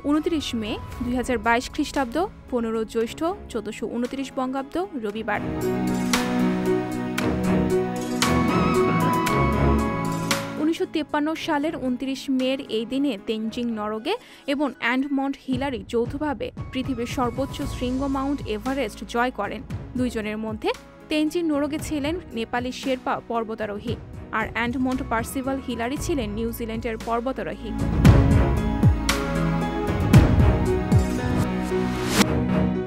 29 মে 2022 খ্রিস্টাব্দ 15 জ্যৈষ্ঠ 1429 বঙ্গাব্দ রবিবার। 1953 সালের 29 মের এই দিনে তেনজিং নরগে এবং এডমন্ড হিলারি যৌথভাবে পৃথিবীর সর্বোচ্চ শৃঙ্গ মাউন্ট এভারেস্ট জয় করেন। দুইজনের মধ্যে তেনজিং নরগে ছিলেন নেপালি শেরপা পর্বতারোহী, আর এডমন্ড পার্সিভাল হিলারি ছিলেন নিউজিল্যান্ডের পর্বতারোহী।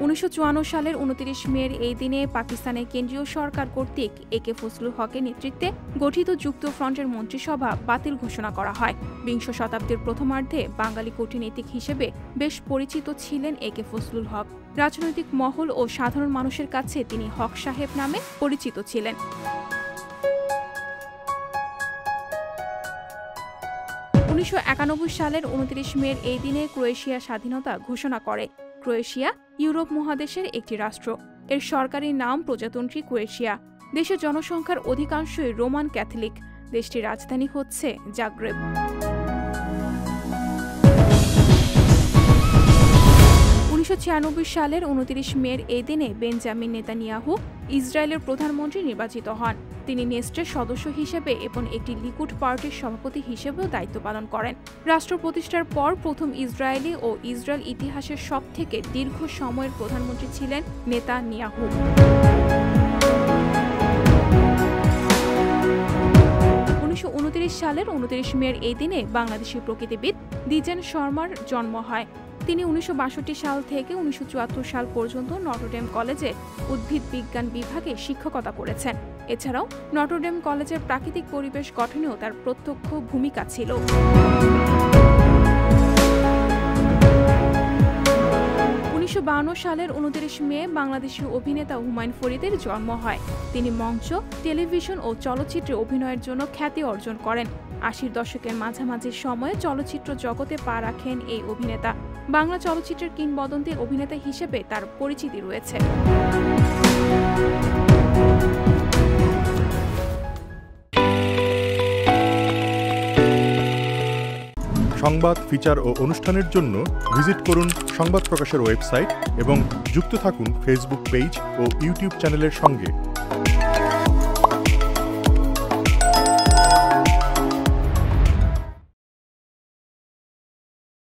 1954 সালের 29 মের এই দিনে পাকিস্তানের কেন্দ্রীয় সরকার কর্তৃক একে ফজলুল হকের নেতৃত্বে গঠিত যুক্তফ্রন্টের মন্ত্রিসভা বাতিল ঘোষণা করা হয়। বিংশ শতাব্দীর প্রথমার্ধে বাঙালি কূটনীতিক হিসেবে বেশ পরিচিত ছিলেন একে ফজলুল হক। রাজনৈতিক মহল ও সাধারণ মানুষের কাছে তিনি হক সাহেব নামে পরিচিত ছিলেন। 1991 সালের 29 মের এই দিনে ক্রোয়েশিয়া স্বাধীনতা ঘোষণা করে। ক্রোয়েশিয়া ইউরোপ মহাদেশের একটি রাষ্ট্র। এর সরকারি নাম প্রজাতন্ত্রী ক্রোয়েশিয়া। দেশের জনসংখ্যার অধিকাংশই রোমান ক্যাথলিক। দেশটির রাজধানী হচ্ছে জাগ্রেব। 1996 সালের 29 মের এই দিনে বেঞ্জামিন নেতানিয়াহু ইসরায়েলের প্রধানমন্ত্রী নির্বাচিত হন। তিনি নেস্টের সদস্য হিসেবে এবং একটি লিকুড পার্টির সভাপতি হিসেবেও দায়িত্ব পালন করেন। রাষ্ট্র প্রতিষ্ঠার পর প্রথম ইসরায়েলি ও ইসরায়েল ইতিহাসের সবথেকে দীর্ঘ সময়ের প্রধানমন্ত্রী ছিলেন নেতানিয়াহু। 1929 সালের 29 মের এই দিনে বাংলাদেশি প্রকৃতিবিদ দ্বিজেন শর্মার জন্ম হয়। তিনি 1962 সাল থেকে 1974 সাল পর্যন্ত নটরডেম কলেজে উদ্ভিদ বিজ্ঞান বিভাগে শিক্ষকতা করেছেন। এছাড়াও নটরডেম কলেজের প্রাকৃতিক পরিবেশ গঠনেও তার প্রত্যক্ষ ভূমিকা ছিল। 1952 সালের 29 মে বাংলাদেশি অভিনেতা হুমায়ুন ফরিদের জন্ম হয়। তিনি মঞ্চ, টেলিভিশন ও চলচ্চিত্রে অভিনয়ের জন্য খ্যাতি অর্জন করেন। 80 দশকের মাঝামাঝি সময়ে চলচ্চিত্র জগতে পা রাখেন এই অভিনেতা। বাংলা চলচ্চিত্রের কিংবদন্তি অভিনেতা হিসেবে তার পরিচিতি রয়েছে। সংবাদ, ফিচার ও অনুষ্ঠানের জন্য ভিজিট করুন সংবাদ প্রকাশের ওয়েবসাইট এবং যুক্ত থাকুন ফেসবুক পেজ ও ইউটিউব চ্যানেলের সঙ্গে।